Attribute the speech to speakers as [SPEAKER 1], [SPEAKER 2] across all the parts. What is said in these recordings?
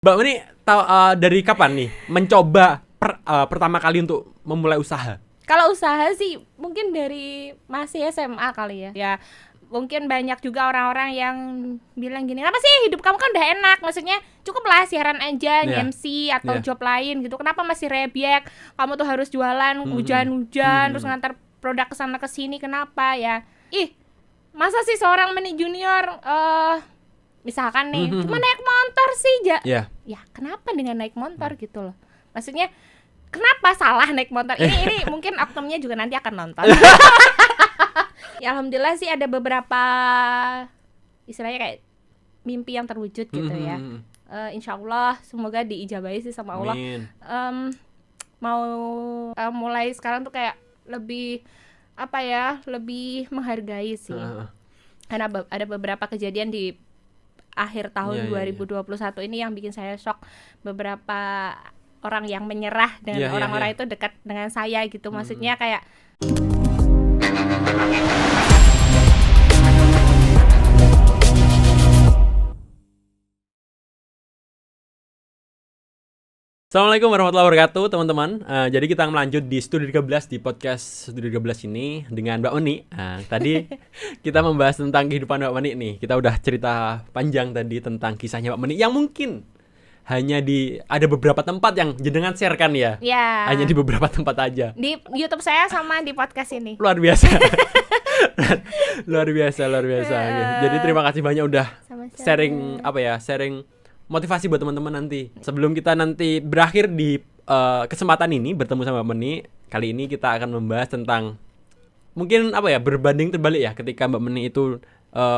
[SPEAKER 1] Mbak Meni tahu dari kapan nih mencoba pertama kali untuk memulai usaha?
[SPEAKER 2] Kalau usaha sih mungkin dari masih SMA kali ya. Ya mungkin banyak juga orang-orang yang bilang gini, kenapa sih hidup kamu kan udah enak? Maksudnya cukuplah siaran aja, MC atau job lain gitu. Kenapa masih rebyek? Kamu tuh harus jualan hujan-hujan terus ngantar produk kesana kesini. Kenapa ya? Masa sih seorang Meni junior misalkan nih cuma naik motor sih ya kenapa dengan naik motor gitu loh, maksudnya kenapa salah naik motor ini mungkin oknumnya juga nanti akan nonton. Ya alhamdulillah sih ada beberapa istilahnya kayak mimpi yang terwujud gitu ya. Insyaallah semoga diijabahi sih sama Allah. Mau mulai sekarang tuh kayak lebih lebih menghargai sih. Karena ada beberapa kejadian di akhir tahun 2021 ini yang bikin saya shock. Beberapa orang yang menyerah dengan orang-orang itu dekat dengan saya gitu. Maksudnya kayak
[SPEAKER 1] Assalamualaikum warahmatullahi wabarakatuh teman-teman. Jadi kita melanjut di Studio 13 di podcast Studio 13 ini dengan Mbak Meni. Tadi kita membahas tentang kehidupan Mbak Meni nih. Kita udah cerita panjang tadi tentang kisahnya Mbak Meni yang mungkin hanya ada beberapa tempat yang jenengan share kan ya?
[SPEAKER 2] Ya.
[SPEAKER 1] Hanya di beberapa tempat aja.
[SPEAKER 2] Di YouTube saya sama di podcast ini.
[SPEAKER 1] Luar biasa. luar biasa. Jadi terima kasih banyak udah sharing sharing motivasi buat teman-teman nanti. Sebelum kita nanti berakhir di kesempatan ini bertemu sama Mbak Meni, kali ini kita akan membahas tentang mungkin berbanding terbalik ya, ketika Mbak Meni itu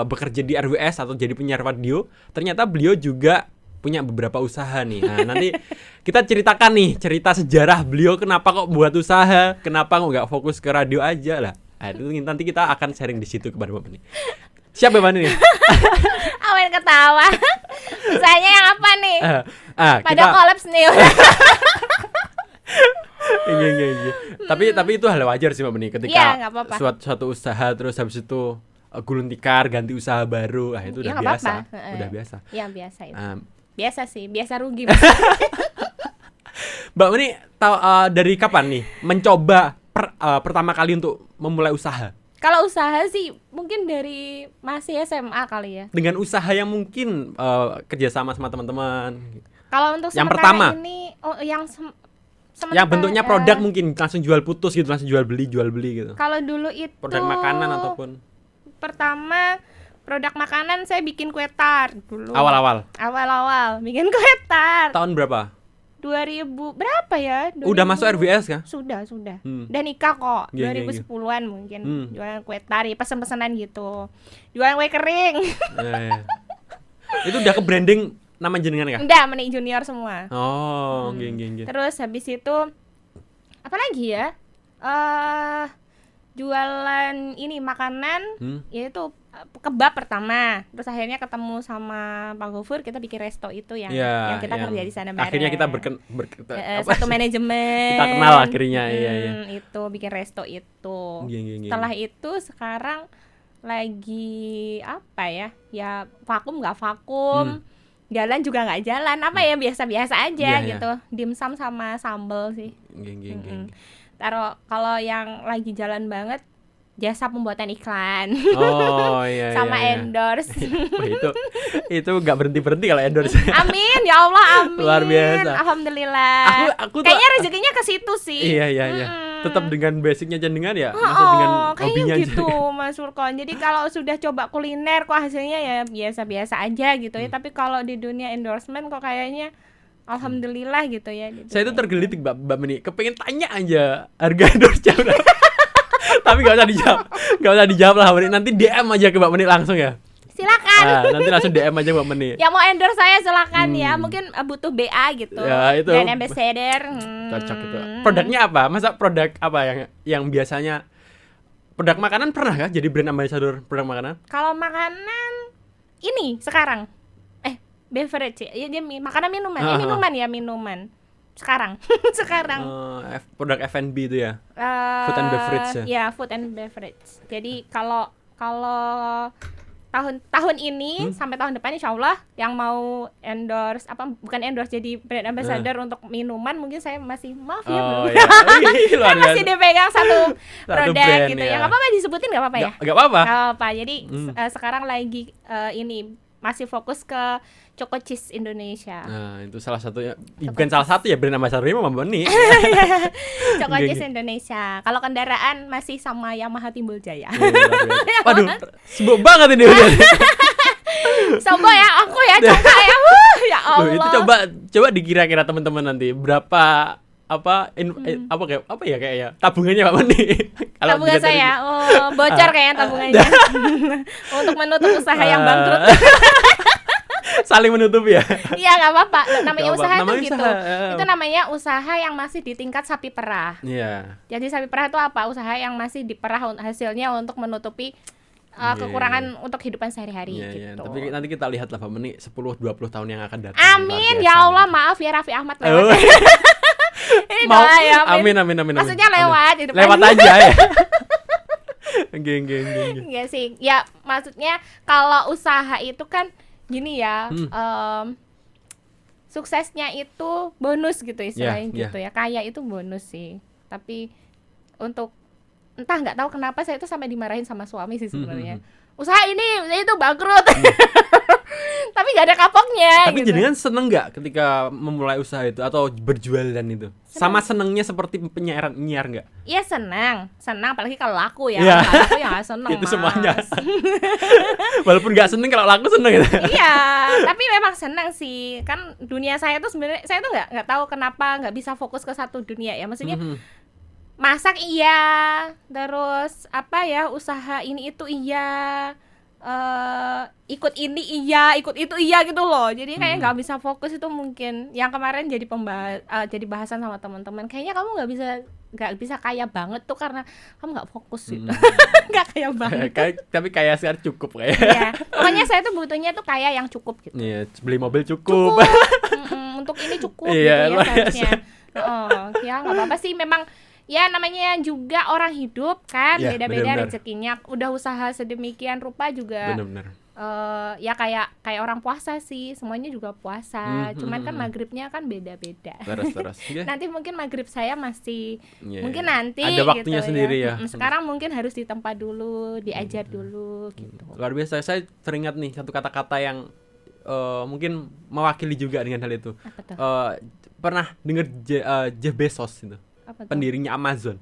[SPEAKER 1] bekerja di RWS atau jadi penyiar radio, ternyata beliau juga punya beberapa usaha nih. Nah, nanti kita ceritakan nih cerita sejarah beliau kenapa kok buat usaha, kenapa kok nggak fokus ke radio aja lah. Nah, itu nanti kita akan sharing di situ kepada Mbak Meni. Siapa Mbak Meni nih?
[SPEAKER 2] Awen ketawa. Usahanya yang apa nih? Pada kolaps nih.
[SPEAKER 1] Iya. Tapi itu hal wajar sih Mbak Meni ketika suatu usaha terus habis itu gulung tikar ganti usaha baru. Itu udah biasa. Udah biasa.
[SPEAKER 2] Iya, biasa itu. Biasa sih, biasa rugi.
[SPEAKER 1] Mbak Meni tahu dari kapan nih mencoba pertama kali untuk memulai usaha?
[SPEAKER 2] Kalau usaha sih mungkin dari masih SMA kali ya.
[SPEAKER 1] Dengan usaha yang mungkin kerjasama sama teman-teman.
[SPEAKER 2] Kalau untuk
[SPEAKER 1] yang pertama
[SPEAKER 2] ini
[SPEAKER 1] yang bentuknya produk mungkin langsung jual putus gitu, langsung jual beli gitu.
[SPEAKER 2] Kalau dulu itu
[SPEAKER 1] produk makanan ataupun
[SPEAKER 2] pertama produk makanan saya bikin kue tart dulu.
[SPEAKER 1] Awal-awal
[SPEAKER 2] bikin kue tart.
[SPEAKER 1] Tahun berapa?
[SPEAKER 2] 2000 berapa ya? 2000.
[SPEAKER 1] Udah masuk RWS kah?
[SPEAKER 2] Sudah. Dan nikah kok. 2010-an mungkin. Jualan kue tart, pesen-pesenan gitu. Jualan kue kering.
[SPEAKER 1] Itu udah ke branding nama jenengan kah?
[SPEAKER 2] Enggak, Meni junior semua.
[SPEAKER 1] Oh, geng.
[SPEAKER 2] Terus habis itu apa lagi ya? Jualan ini makanan, yaitu kebab pertama. Terus akhirnya ketemu sama Pak Gofur, kita bikin resto itu yang kita kerja di sana bareng.
[SPEAKER 1] Akhirnya kita
[SPEAKER 2] satu manajemen.
[SPEAKER 1] Kita kenal akhirnya.
[SPEAKER 2] Itu bikin resto itu.
[SPEAKER 1] Geng.
[SPEAKER 2] Setelah itu sekarang lagi ya vakum nggak vakum, jalan juga nggak jalan, biasa-biasa aja gitu. Dimsum sama sambal sih.
[SPEAKER 1] Geng.
[SPEAKER 2] Kalau yang lagi jalan banget jasa pembuatan iklan.
[SPEAKER 1] Oh iya.
[SPEAKER 2] Sama endorse.
[SPEAKER 1] itu nggak berhenti kalau endorse.
[SPEAKER 2] Amin ya Allah, amin.
[SPEAKER 1] Luar biasa.
[SPEAKER 2] Alhamdulillah.
[SPEAKER 1] Aku
[SPEAKER 2] kayaknya rezekinya ke situ sih.
[SPEAKER 1] Iya. Tetap dengan basicnya jenengan ya, maksud dengan hobinya
[SPEAKER 2] gitu Mas Furkon. Jadi kalau sudah coba kuliner kok hasilnya ya biasa-biasa aja gitu ya. Tapi kalau di dunia endorsement kok kayaknya alhamdulillah gitu ya.
[SPEAKER 1] Saya itu tergelitik Mbak Meni, kepengen tanya aja harga endorse-nya berapa. Tapi gak usah dijawab lah Mbak Meni. Nanti DM aja ke Mbak Meni langsung ya.
[SPEAKER 2] Silakan.
[SPEAKER 1] Nanti langsung DM aja Mbak Meni.
[SPEAKER 2] Yang mau endorse saya silakan ya. Mungkin butuh BA gitu.
[SPEAKER 1] Ya, itu.
[SPEAKER 2] Dan ambassador.
[SPEAKER 1] Cocok itu. Produknya apa? Masa produk apa yang biasanya produk makanan pernah kah jadi brand ambassador produk makanan?
[SPEAKER 2] Kalau makanan ini sekarang beverage ya, dia makanan minuman. Minuman. Sekarang.
[SPEAKER 1] Produk F&B itu ya. Food and beverage ya.
[SPEAKER 2] Ya, food and beverage. Jadi kalau tahun ini sampai tahun depan insya Allah yang mau endorse bukan endorse jadi brand ambassador untuk minuman mungkin saya masih maaf ya belum.
[SPEAKER 1] Iya.
[SPEAKER 2] Saya masih dipegang satu produk
[SPEAKER 1] brand,
[SPEAKER 2] gitu
[SPEAKER 1] ya.
[SPEAKER 2] ya. Nggak apa-apa disebutin nggak apa-apa ya?
[SPEAKER 1] Nggak apa-apa.
[SPEAKER 2] Nggak apa-apa. Jadi sekarang lagi ini masih fokus ke Choco Cheese Indonesia.
[SPEAKER 1] Nah, itu salah satunya. Bukan salah satu ya, brand ambassador-nya Mama Beni.
[SPEAKER 2] Choco Cheese Indonesia. Kalau kendaraan masih sama Yamaha Timbul Jaya.
[SPEAKER 1] Waduh, sibuk banget ini udah.
[SPEAKER 2] Sobo ya, aku ya, coba ya. Ya Allah.
[SPEAKER 1] Loh, itu coba dikira-kira teman-teman nanti berapa apa ya kayak ya tabungannya Pak Meni.
[SPEAKER 2] Tabungan saya, bocor kayaknya tabungannya. Untuk menutup usaha yang bangkrut.
[SPEAKER 1] Saling menutup ya.
[SPEAKER 2] Iya nggak apa-apa. Namanya usaha
[SPEAKER 1] namanya
[SPEAKER 2] itu gitu. Itu namanya usaha yang masih di tingkat sapi perah.
[SPEAKER 1] Iya.
[SPEAKER 2] Jadi sapi perah itu apa? Usaha yang masih diperah hasilnya untuk menutupi kekurangan untuk kehidupan sehari-hari gitu.
[SPEAKER 1] Tapi nanti kita lihat lah Pak Meni 10-20 tahun yang akan datang.
[SPEAKER 2] Amin ya Allah, maaf ya Raffi Ahmad lewat. Ini doa ya.
[SPEAKER 1] Amin.
[SPEAKER 2] Maksudnya lewat di depan.
[SPEAKER 1] Lewat aja ya. Geng.
[SPEAKER 2] Iya sih. Ya maksudnya kalau usaha itu kan gini ya, suksesnya itu bonus gitu istilahnya gitu ya. Kaya itu bonus sih. Tapi untuk entah nggak tahu kenapa saya itu sampai dimarahin sama suami sih sebenarnya. Usaha ini itu bangkrut. Tapi nggak ada kapoknya.
[SPEAKER 1] Tapi
[SPEAKER 2] gitu.
[SPEAKER 1] jenengan seneng nggak ketika memulai usaha itu atau berjualan itu? Sama senengnya seperti penyiar nggak?
[SPEAKER 2] Iya senang apalagi kalau laku ya.
[SPEAKER 1] Yeah.
[SPEAKER 2] Kalau laku ya nggak seneng.
[SPEAKER 1] Itu
[SPEAKER 2] Mas.
[SPEAKER 1] semuanya. Walaupun nggak seneng kalau laku seneng gitu.
[SPEAKER 2] Iya, tapi memang senang sih. Kan dunia saya tuh sebenarnya saya tuh nggak tahu kenapa nggak bisa fokus ke satu dunia ya. Maksudnya masak iya, terus apa ya usaha ini itu iya. Ikut ini iya, ikut itu iya gitu loh. Jadi kayak nggak bisa fokus itu mungkin. Yang kemarin jadi bahasan sama teman-teman. Kayaknya kamu nggak bisa kaya banget tuh karena kamu nggak fokus gitu. Nggak kaya banget.
[SPEAKER 1] Tapi kaya sekarang cukup kayak.
[SPEAKER 2] Iya. Pokoknya saya tuh butuhnya tuh kaya yang cukup gitu.
[SPEAKER 1] Iya, beli mobil cukup.
[SPEAKER 2] Untuk ini cukup
[SPEAKER 1] iya,
[SPEAKER 2] gitu ya seharusnya. Ya nggak apa-apa sih memang. Ya namanya juga orang hidup kan
[SPEAKER 1] ya,
[SPEAKER 2] beda-beda
[SPEAKER 1] bener-bener.
[SPEAKER 2] Rezekinya. Udah usaha sedemikian rupa juga
[SPEAKER 1] Bener-bener.
[SPEAKER 2] Ya kayak orang puasa sih, semuanya juga puasa. Cuman kan maghribnya kan beda-beda.
[SPEAKER 1] Terus. Yeah.
[SPEAKER 2] Nanti mungkin maghrib saya masih mungkin
[SPEAKER 1] yeah.
[SPEAKER 2] nanti
[SPEAKER 1] ada waktunya
[SPEAKER 2] gitu
[SPEAKER 1] sendiri ya.
[SPEAKER 2] Sekarang mungkin harus ditempa dulu, diajar dulu gitu.
[SPEAKER 1] Luar biasa, saya teringat nih satu kata-kata yang mungkin mewakili juga dengan hal itu.
[SPEAKER 2] Apa tuh?
[SPEAKER 1] Pernah dengar Jeff Bezos itu, pendirinya Amazon.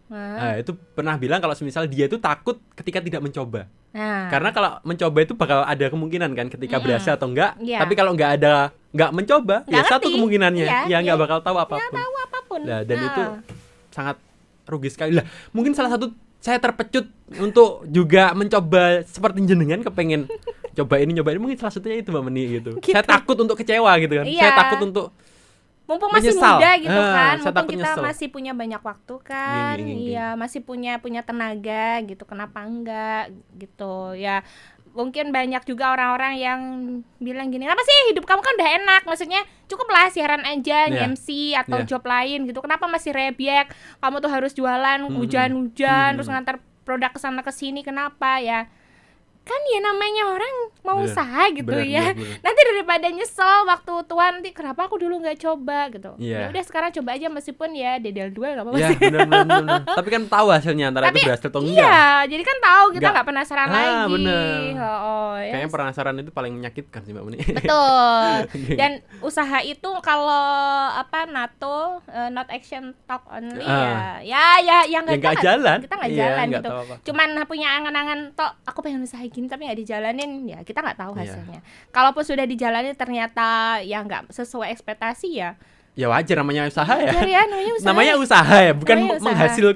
[SPEAKER 1] Nah, itu pernah bilang kalau misal dia itu takut ketika tidak mencoba. Karena kalau mencoba itu bakal ada kemungkinan kan ketika berhasil atau enggak. Tapi kalau nggak mencoba, ya satu kemungkinannya, nggak bakal tahu apapun. Nah, dan itu sangat rugi sekali lah. Mungkin salah satu saya terpecut untuk juga mencoba seperti jenengan kepengen coba ini mungkin salah satunya itu Mbak Meni gitu. Saya takut untuk kecewa gitu kan. Saya takut untuk
[SPEAKER 2] mumpung masih
[SPEAKER 1] menyesal.
[SPEAKER 2] Muda gitu kan, mumpung kita
[SPEAKER 1] nyesel.
[SPEAKER 2] masih punya banyak waktu kan, iya masih punya tenaga gitu, kenapa enggak gitu ya. Mungkin banyak juga orang-orang yang bilang gini, apa sih hidup kamu kan udah enak, maksudnya cukup lah siaran aja, MC atau job lain gitu, kenapa masih rebyak, kamu tuh harus jualan hujan-hujan terus ngantar produk kesana kesini, kenapa ya? Kan ya namanya orang mau usaha gitu bener. Nanti daripada nyesel waktu tua nanti kenapa aku dulu nggak coba gitu. Ya udah sekarang coba aja meskipun ya dedel dua nggak apa-apa sih.
[SPEAKER 1] Bener. Tapi kan tahu hasilnya antara itu berhasil atau enggak.
[SPEAKER 2] Iya, jadi kan tahu kita nggak penasaran lagi.
[SPEAKER 1] Bener.
[SPEAKER 2] Ya.
[SPEAKER 1] Kayaknya penasaran itu paling menyakitkan sih Mbak Meni.
[SPEAKER 2] Betul. Dan usaha itu kalau NATO not action talk only ya yang
[SPEAKER 1] nggak jalan.
[SPEAKER 2] Kita nggak jalan gitu. Cuman punya angan-angan tok aku pengen usaha gini tapi nggak dijalanin ya kita nggak tahu hasilnya. Kalaupun sudah dijalanin ternyata ya nggak sesuai ekspektasi ya
[SPEAKER 1] wajar namanya usaha ya.
[SPEAKER 2] Namanya
[SPEAKER 1] usaha ya, bukan menghasil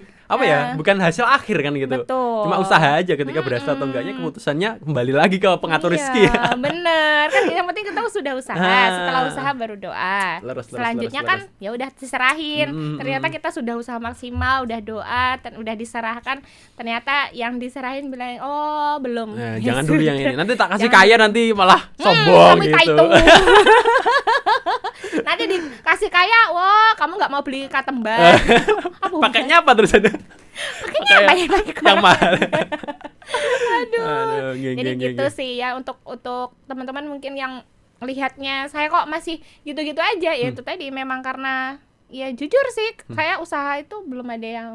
[SPEAKER 1] bukan hasil akhir kan gitu.
[SPEAKER 2] Betul.
[SPEAKER 1] Cuma usaha aja ketika berhasil atau enggaknya keputusannya kembali lagi ke pengatur rezeki.
[SPEAKER 2] Bener kan yang penting kita sudah usaha, setelah usaha baru doa. Selanjutnya kan ya udah diserahin. Ternyata kita sudah usaha maksimal, udah doa, udah diserahkan. Ternyata yang diserahin bilang belum.
[SPEAKER 1] Jangan dulu yang ini. Nanti tak kasih kaya nanti malah sombong gitu.
[SPEAKER 2] Nanti dikasih kaya, kamu nggak mau beli katembar.
[SPEAKER 1] Pakainya apa terus ada?
[SPEAKER 2] Pakainya apa ya?
[SPEAKER 1] Yang mahal.
[SPEAKER 2] Aduh, Jadi gitu sih ya, untuk teman-teman mungkin yang lihatnya saya kok masih gitu-gitu aja, ya itu tadi memang karena ya jujur sih saya usaha itu belum ada yang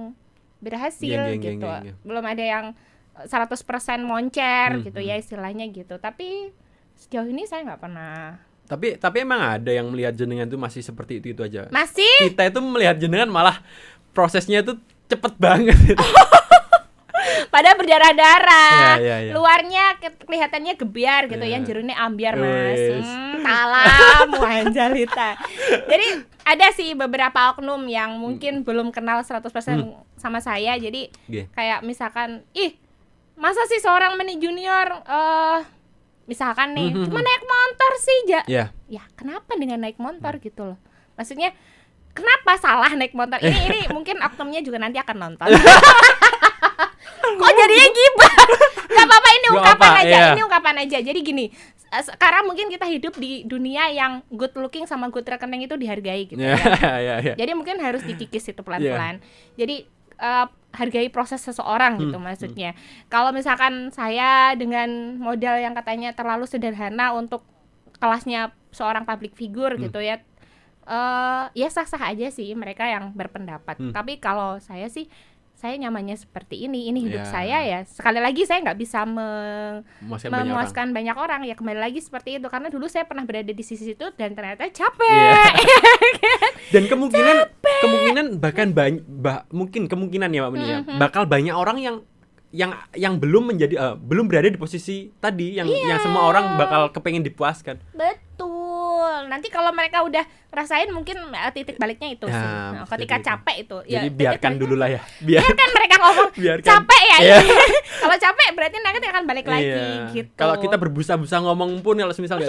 [SPEAKER 2] berhasil gitu. Belum ada yang 100% moncer gitu ya istilahnya gitu. Tapi sejauh ini saya nggak pernah.
[SPEAKER 1] Tapi emang ada yang melihat jenengan tuh masih seperti itu aja.
[SPEAKER 2] Masih?
[SPEAKER 1] Kita itu melihat jenengan malah prosesnya itu cepet banget.
[SPEAKER 2] Padahal berdarah-darah.
[SPEAKER 1] Ya.
[SPEAKER 2] Luarnya kelihatannya gebiar gitu, yang jerunya ambiar, Mas. Talam wanjalita. Jadi ada sih beberapa oknum yang mungkin belum kenal 100% sama saya. Jadi kayak misalkan, masa sih seorang mani junior misalkan nih cuma naik motor sih, ya kenapa dengan naik motor gitu loh. Maksudnya kenapa salah naik motor? Ini mungkin oknumnya juga nanti akan nonton. Kok jadinya gibah? Gak apa-apa, ini ungkapan aja. Ini ungkapan aja. Jadi gini, sekarang mungkin kita hidup di dunia yang good looking sama good rekening itu dihargai gitu ya. Jadi mungkin harus dikikis itu pelan-pelan. Jadi hargai proses seseorang gitu maksudnya. Kalau misalkan saya dengan modal yang katanya terlalu sederhana untuk kelasnya seorang public figure gitu ya, ya sah-sah aja sih mereka yang berpendapat. Tapi kalau saya sih, saya nyamannya seperti ini hidup saya ya. Sekali lagi saya nggak bisa memuaskan banyak orang ya, kembali lagi seperti itu, karena dulu saya pernah berada di sisi itu dan ternyata capek.
[SPEAKER 1] Dan kemungkinan bahkan mungkin kemungkinan ya Mbak Muni ya, bakal banyak orang yang belum berada di posisi tadi yang semua orang bakal kepengen dipuaskan.
[SPEAKER 2] Betul. Nanti kalau mereka udah rasain mungkin titik baliknya itu sih. Ketika capek itu.
[SPEAKER 1] Jadi biarkan dulu lah ya.
[SPEAKER 2] Biarkan mereka ngomong capek ya. Kalau capek berarti nanti akan balik lagi gitu.
[SPEAKER 1] Kalau kita berbusa-busa ngomong pun kalau misalnya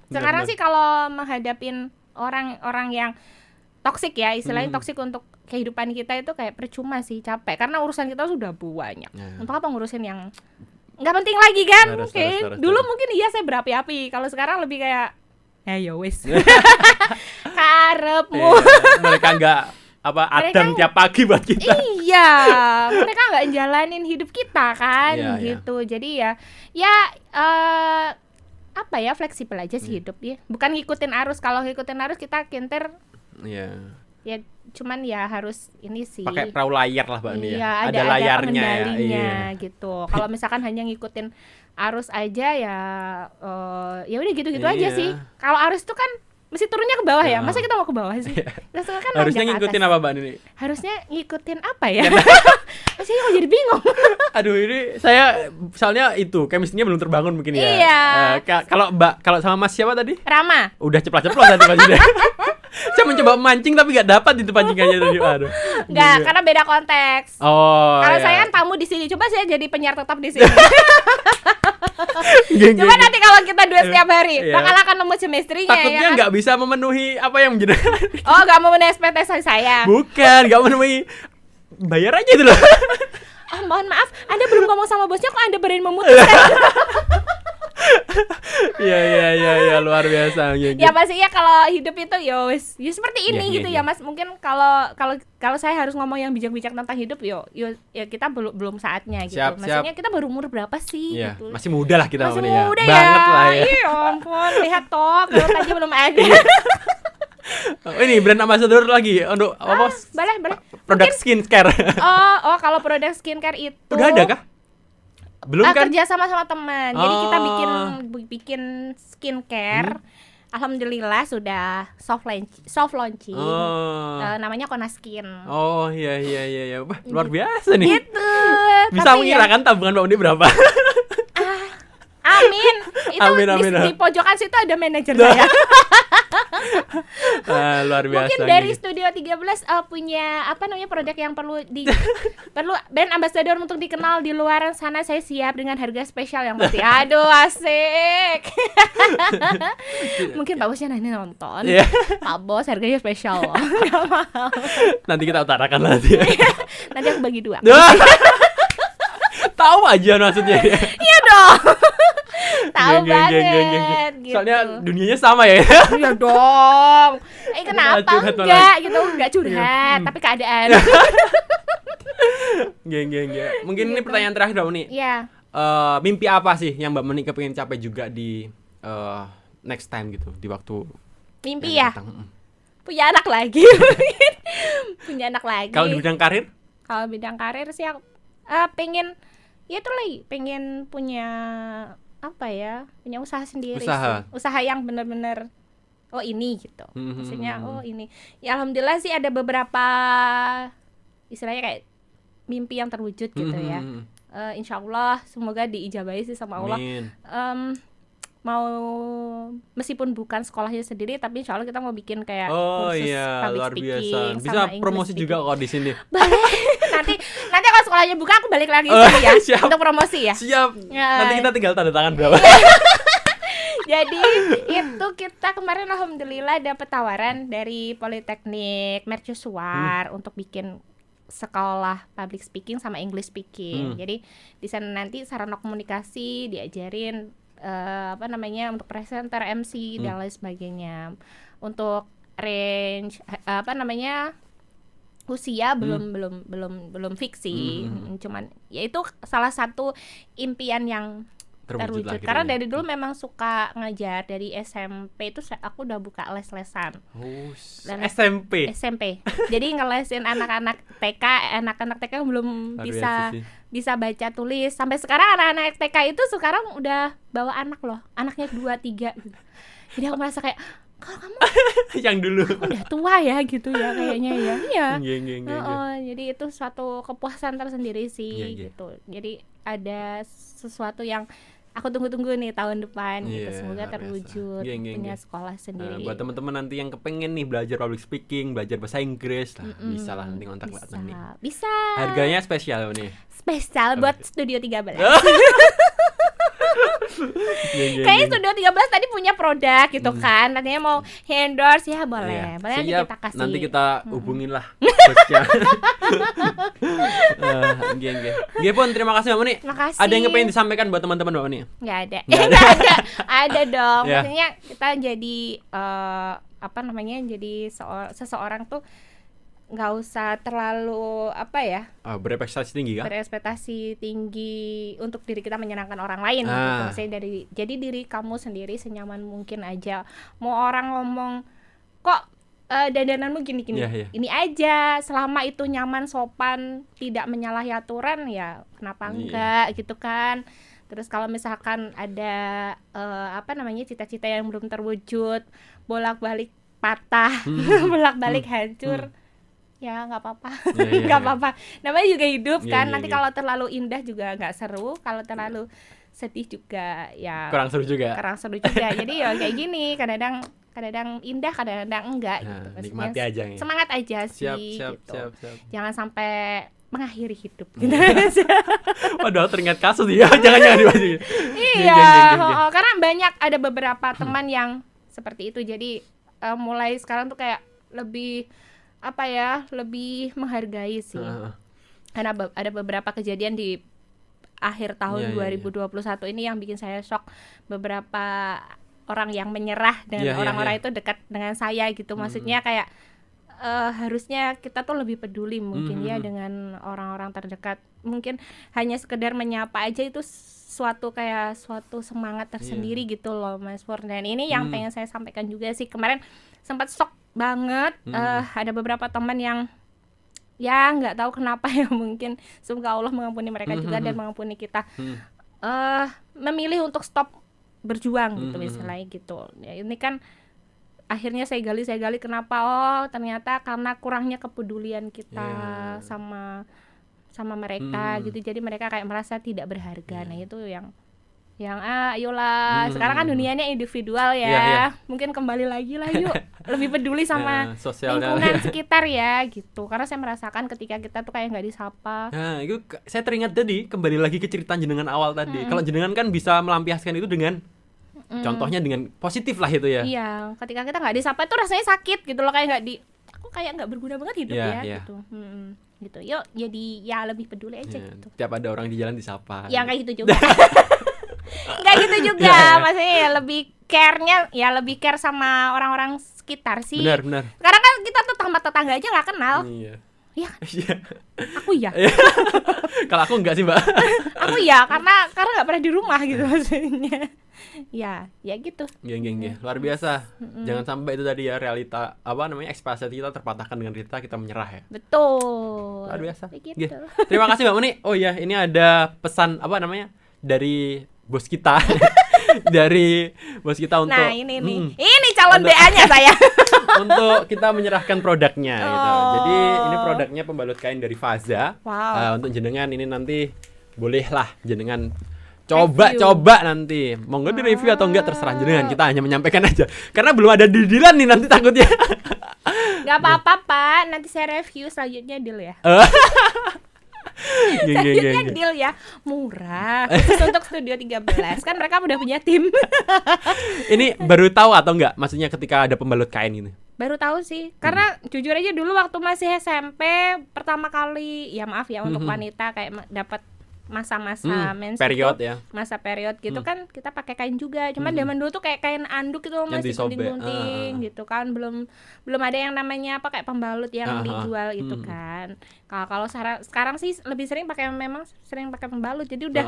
[SPEAKER 2] sekarang sih kalau menghadapin orang-orang yang toksik ya, istilahnya toksik untuk kehidupan kita itu kayak percuma sih, capek karena urusan kita sudah banyak. Untuk apa ngurusin yang nggak penting lagi kan? Dulu mungkin saya berapi-api, kalau sekarang lebih kayak ya wis. Karepmu.
[SPEAKER 1] Mereka nggak adem tiap pagi buat kita.
[SPEAKER 2] Iya, mereka nggak jalanin hidup kita kan gitu. Jadi ya fleksibel aja sih hidup ya. Bukan ngikutin arus. Kalau ngikutin arus kita kintir. Ya cuman ya harus ini sih.
[SPEAKER 1] Pakai perahu layar lah Mbak Nia.
[SPEAKER 2] Iya, ada
[SPEAKER 1] layarnya
[SPEAKER 2] gitu. Kalau misalkan hanya ngikutin arus aja ya udah gitu-gitu aja sih. Kalau arus itu kan mesti turunnya ke bawah ya. Masa kita mau ke bawah sih? Kan
[SPEAKER 1] harusnya ngikutin apa Mbak Nini?
[SPEAKER 2] Harusnya ngikutin apa ya? Saya kok jadi bingung.
[SPEAKER 1] Aduh, ini saya soalnya itu chemistry-nya belum terbangun mungkin ya.
[SPEAKER 2] Iya.
[SPEAKER 1] Kalau sama Mas siapa tadi?
[SPEAKER 2] Rama.
[SPEAKER 1] Udah ceplos-ceplos tadi maksudnya. Saya mencoba mancing tapi nggak dapat itu pancingannya tadi. Aduh.
[SPEAKER 2] Nggak, karena beda konteks. Kalau saya kan tamu di sini, coba saya jadi penyiar tetap di sini. Coba nanti kalau kita duet setiap hari, bakal akan nemu chemistry-nya.
[SPEAKER 1] Takutnya nggak bisa memenuhi apa yang menjadi.
[SPEAKER 2] Nggak memenuhi ekspektasi saya.
[SPEAKER 1] Bukan, nggak memenuhi. Bayar aja itu loh.
[SPEAKER 2] Mohon maaf, Anda belum ngomong sama bosnya kok Anda berani memutuskan.
[SPEAKER 1] Iya, luar biasa.
[SPEAKER 2] Ya pastinya kalau hidup itu ya seperti ini gitu ya Mas. Mungkin kalau saya harus ngomong yang bijak-bijak tentang hidup ya kita belum saatnya gitu. Maksudnya kita baru umur berapa sih gitu.
[SPEAKER 1] Masih muda lah kita
[SPEAKER 2] masih
[SPEAKER 1] ya.
[SPEAKER 2] Muda
[SPEAKER 1] banget lah ya.
[SPEAKER 2] Iya ampun, lihat toh kalau aja belum ada.
[SPEAKER 1] Ini brand ambassador lagi untuk apa?
[SPEAKER 2] Boleh.
[SPEAKER 1] Produk skincare.
[SPEAKER 2] Kalau produk skincare itu
[SPEAKER 1] udah ada kah? Belum kan?
[SPEAKER 2] Kerja sama teman. Jadi kita bikin skincare. Alhamdulillah sudah soft launching. Namanya Kona Skin.
[SPEAKER 1] Oh iya. Luar biasa nih.
[SPEAKER 2] Gitu.
[SPEAKER 1] Bisa mengirakan tabungan Mbak Undi berapa?
[SPEAKER 2] Amin. Itu
[SPEAKER 1] amin.
[SPEAKER 2] Di pojokan situ ada manajer saya.
[SPEAKER 1] Luar biasa.
[SPEAKER 2] Mungkin dari Studio 13 punya produk yang perlu brand ambassador untuk dikenal di luar sana, saya siap dengan harga spesial yang pasti. Aduh, asik. Mungkin Pak Bosnya nanti nonton. Pak Bos harganya spesial loh. Enggak mahal.
[SPEAKER 1] Nanti kita utarakan nanti.
[SPEAKER 2] Nanti aku bagi 2.
[SPEAKER 1] Tahu aja maksudnya.
[SPEAKER 2] Iya dong. Tahu banget gitu.
[SPEAKER 1] Soalnya dunianya sama ya.
[SPEAKER 2] Iya dong. Kenapa enggak gitu? Enggak curhat, tapi keadaan.
[SPEAKER 1] Geng. Mungkin gitu. Ini pertanyaan terakhir dong nih.
[SPEAKER 2] Iya.
[SPEAKER 1] mimpi apa sih yang Mbak Meni kepengin capai juga di next time gitu, di waktu
[SPEAKER 2] mimpi ya? Punya anak lagi. Punya anak lagi.
[SPEAKER 1] Kalau di bidang karir?
[SPEAKER 2] Kalau bidang karir sih aku pengen ya itu lagi, pengen punya apa ya? Punya usaha sendiri sih. Usaha yang benar-benar ini gitu. Maksudnya ini. Ya alhamdulillah sih ada beberapa istilahnya kayak mimpi yang terwujud gitu ya. Insya Allah semoga diijabahi sih sama Allah. Mau meskipun bukan sekolahnya sendiri, tapi insya Allah kita mau bikin kayak kursus public speaking,
[SPEAKER 1] bisa promosi speaking juga kok di sini.
[SPEAKER 2] nanti kalau sekolahnya buka aku balik lagi sini ya. Siap. Untuk promosi ya.
[SPEAKER 1] Siap. Nanti kita tinggal tanda tangan berapa.
[SPEAKER 2] Jadi itu kita kemarin alhamdulillah dapat tawaran dari Politeknik Mercusuar untuk bikin sekolah public speaking sama English speaking. Jadi di sana nanti sarana komunikasi diajarin untuk presenter, MC dan lain sebagainya. Untuk range usia belum fix sih. Cuman ya itu salah satu impian yang terwujud. Karena dari dulu memang suka ngajar. Dari SMP itu aku udah buka les-lesan. SMP. Jadi ngelesin anak-anak TK, yang belum bisa baca tulis. Sampai sekarang anak-anak TK itu sekarang udah bawa anak loh. Anaknya 2-3 gitu. Jadi aku merasa kayak, kalau kamu
[SPEAKER 1] yang dulu
[SPEAKER 2] udah tua ya gitu ya kayaknya ya. Iya. Jadi itu suatu kepuasan tersendiri sih gitu. Jadi ada sesuatu yang aku tunggu-tunggu nih tahun depan gitu. Semoga terwujud punya sekolah sendiri.
[SPEAKER 1] Buat teman-teman nanti yang kepengen nih belajar public speaking, belajar bahasa Inggris bisa lah nanti kontak Mbak Meni.
[SPEAKER 2] Bisa.
[SPEAKER 1] Harganya spesial nih.
[SPEAKER 2] Spesial buat Studio 13. Kayaknya Studio 13 tadi punya produk gitu kan. Nantinya mau endorse ya boleh. Boleh nanti kita kasih.
[SPEAKER 1] Nanti kita hubungin lah. Pun terima kasih Mbak Meni.
[SPEAKER 2] Makasih.
[SPEAKER 1] Ada yang pengen disampaikan buat teman-teman Mbak Meni?
[SPEAKER 2] Nggak ada. Ada dong. Maksudnya kita jadi jadi seseorang tuh nggak usah terlalu
[SPEAKER 1] berekspektasi tinggi kan?
[SPEAKER 2] Berekspektasi tinggi untuk diri kita menyenangkan orang lain gitu. Maksudnya jadi diri kamu sendiri senyaman mungkin aja. Mau orang ngomong kok dandananmu gini ini aja, selama itu nyaman, sopan, tidak menyalahi aturan ya kenapa enggak gitu kan. Terus kalau misalkan ada cita-cita yang belum terwujud, bolak-balik patah, bolak-balik hancur, ya nggak apa-apa. Nggak apa-apa, namanya juga hidup kan. Nanti kalau terlalu indah juga nggak seru, kalau terlalu sedih juga ya
[SPEAKER 1] kurang seru juga.
[SPEAKER 2] Jadi ya kayak gini, kadang indah, kadang enggak gitu.
[SPEAKER 1] Nikmati aja ya.
[SPEAKER 2] Semangat aja sih.
[SPEAKER 1] Siap.
[SPEAKER 2] Jangan sampai mengakhiri hidup gitu.
[SPEAKER 1] Waduh, teringat kasus ya. Jangan dibahas.
[SPEAKER 2] Iya, karena ada beberapa teman yang seperti itu. Jadi mulai sekarang tuh kayak lebih menghargai sih. Karena ada beberapa kejadian di akhir tahun 2021 ini yang bikin saya shock. Beberapa orang yang menyerah dan orang-orang itu dekat dengan saya gitu. Maksudnya kayak harusnya kita tuh lebih peduli mungkin ya dengan orang-orang terdekat. Mungkin hanya sekedar menyapa aja itu suatu semangat tersendiri gitu loh Mas Pur. Dan ini yang pengen saya sampaikan juga sih. Kemarin sempat shock banget. Ada beberapa teman yang ya nggak tahu kenapa ya, mungkin semoga Allah mengampuni mereka juga dan mengampuni kita, memilih untuk stop berjuang gitu misalnya gitu. Ya, ini kan akhirnya saya gali kenapa, ternyata karena kurangnya kepedulian kita sama mereka gitu. Jadi mereka kayak merasa tidak berharga. Nah itu yang ayolah, sekarang kan dunianya individual ya. Mungkin kembali lagi lah yuk, lebih peduli sama lingkungan sekitar ya gitu. Karena saya merasakan ketika kita tuh kayak nggak disapa.
[SPEAKER 1] Nah itu saya teringat tadi, kembali lagi ke cerita jenengan awal tadi. Kalau jenengan kan bisa melampiaskan itu dengan contohnya dengan positif lah itu ya.
[SPEAKER 2] Iya, ketika kita nggak disapa itu rasanya sakit gitu loh, kayak aku kayak nggak berguna banget hidup gitu. Gitu. Yuk jadi ya lebih peduli aja gitu.
[SPEAKER 1] Tiap ada orang di jalan disapa.
[SPEAKER 2] Ya kayak gitu juga. Nggak gitu juga, maksudnya ya lebih care sama orang-orang sekitar sih.
[SPEAKER 1] Benar.
[SPEAKER 2] Sekarang kan kita tetangga aja nggak kenal. Iya kan?
[SPEAKER 1] Iya.
[SPEAKER 2] Aku ya.
[SPEAKER 1] Kalau aku enggak sih, Mbak.
[SPEAKER 2] Aku ya karena nggak pernah di rumah gitu maksudnya. Ya gitu.
[SPEAKER 1] Geng. Luar biasa. Jangan sampai itu tadi ya realita ekspektasi kita terpatahkan dengan kita menyerah ya.
[SPEAKER 2] Betul.
[SPEAKER 1] Luar biasa.
[SPEAKER 2] Begitu.
[SPEAKER 1] Terima kasih Mbak Meni. Oh ya, ini ada pesan dari bos kita. Dari bos kita untuk
[SPEAKER 2] Nah, ini nih. Ini calon BA-nya saya.
[SPEAKER 1] Untuk kita menyerahkan produknya gitu. Jadi ini produknya pembalut kain dari Faza.
[SPEAKER 2] Wow.
[SPEAKER 1] Untuk jenengan ini nanti bolehlah jenengan coba nanti. Monggo di review atau enggak terserah jenengan. Kita hanya menyampaikan aja. Karena belum ada deal-dealan nih nanti takutnya.
[SPEAKER 2] Gak apa-apa, Pak. Nanti saya review selanjutnya deal ya. Selanjutnya deal ya. Murah. Khusus untuk Studio 13. Kan mereka udah punya tim.
[SPEAKER 1] Ini baru tahu atau enggak? Maksudnya ketika ada pembalut kain ini.
[SPEAKER 2] Baru tahu sih. Karena jujur aja dulu waktu masih SMP pertama kali, ya maaf ya untuk wanita kayak dapat masa-masa mens
[SPEAKER 1] period
[SPEAKER 2] gitu,
[SPEAKER 1] ya.
[SPEAKER 2] Masa period gitu kan kita pakai kain juga. Cuman zaman dulu tuh kayak kain anduk gitu masih gunting-gunting gitu kan. Belum ada yang namanya kayak pembalut yang dijual itu kan. Kalau sekarang sih lebih sering pakai pembalut. Jadi udah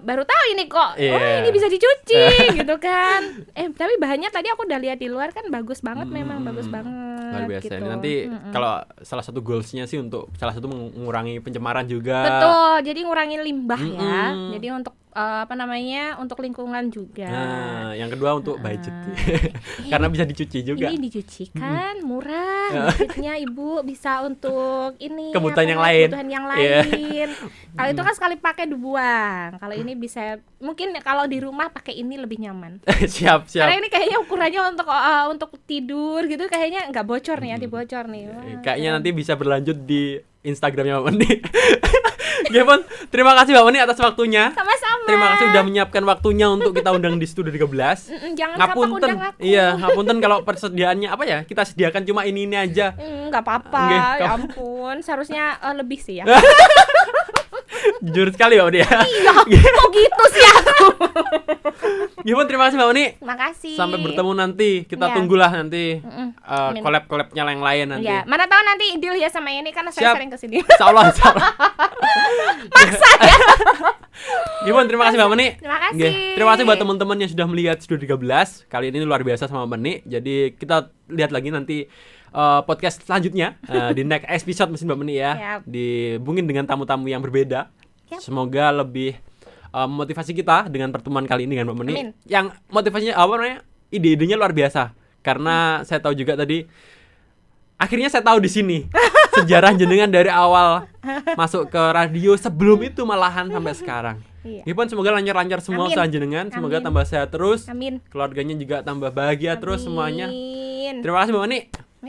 [SPEAKER 2] baru tahu ini kok. Oh, ini bisa dicuci gitu kan. Tapi bahannya tadi aku udah lihat di luar kan bagus banget, memang bagus banget.
[SPEAKER 1] Luar biasa.
[SPEAKER 2] Gitu.
[SPEAKER 1] Ini nanti kalau salah satu goalsnya sih untuk salah satu mengurangi pencemaran juga.
[SPEAKER 2] Betul. Jadi ngurangin limbah ya. Jadi untuk untuk lingkungan juga.
[SPEAKER 1] Nah, yang kedua untuk budget. Karena bisa dicuci juga.
[SPEAKER 2] Ini dicuci kan murah. Budgetnya Ibu bisa untuk ini
[SPEAKER 1] kebutuhan yang lain.
[SPEAKER 2] Kalau itu kan sekali pakai dibuang. Kalau ini bisa mungkin kalau di rumah pakai ini lebih nyaman.
[SPEAKER 1] Siap.
[SPEAKER 2] Karena ini kayaknya ukurannya untuk tidur gitu kayaknya nggak bocor nih, bocor nih. Wah,
[SPEAKER 1] kayaknya nanti bisa berlanjut di Instagramnya Mbak Meni. Gimana? Terima kasih Mbak Meni atas waktunya.
[SPEAKER 2] Sama-sama.
[SPEAKER 1] Terima kasih udah menyiapkan waktunya untuk kita undang di Studio 13.
[SPEAKER 2] Jangan
[SPEAKER 1] ngapunten.
[SPEAKER 2] undang aku.
[SPEAKER 1] Iya, ngapunten kalau persediaannya kita sediakan cuma ini aja.
[SPEAKER 2] Enggak apa-apa. Ya ampun, seharusnya lebih sih ya.
[SPEAKER 1] Jujur sekali Mbak Meni.
[SPEAKER 2] Iya, kok gitu sih aku.
[SPEAKER 1] Gimana? Terima kasih Mbak Meni.
[SPEAKER 2] Makasih.
[SPEAKER 1] Sampai bertemu nanti. Kita tunggulah nanti collab-collabnya yang lain nanti.
[SPEAKER 2] Ya, mana tahu nanti deal ya sama ini karena saya sering kesini.
[SPEAKER 1] Insyaallah.
[SPEAKER 2] Maksa ya.
[SPEAKER 1] Gimana? Terima kasih Mbak Meni.
[SPEAKER 2] Terima kasih.
[SPEAKER 1] Terima kasih buat teman-teman yang sudah melihat Studio 13. Kali ini luar biasa sama Mbak Meni. Jadi kita lihat lagi nanti podcast selanjutnya di next episode mesin Mbak Meni ya. Dihubungin dengan tamu-tamu yang berbeda. Semoga lebih motivasi kita dengan pertemuan kali ini dengan Mbak Meni. Yang motivasinya ide-idenya luar biasa. Karena saya tahu juga tadi akhirnya saya tahu di sini sejarah jenengan dari awal masuk ke radio, sebelum itu malahan sampai sekarang. Gimana? Semoga lancar-lancar semua usaha jenengan, semoga tambah sehat terus. Keluarganya juga tambah bahagia terus semuanya. Terima kasih Mbak Meni.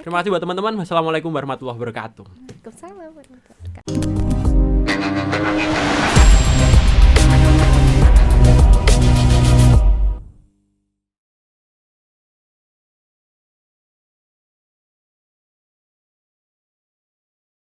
[SPEAKER 1] Terima kasih buat teman-teman. Wassalamualaikum warahmatullahi wabarakatuh.
[SPEAKER 2] Waalaikumsalam warahmatullahi wabarakatuh.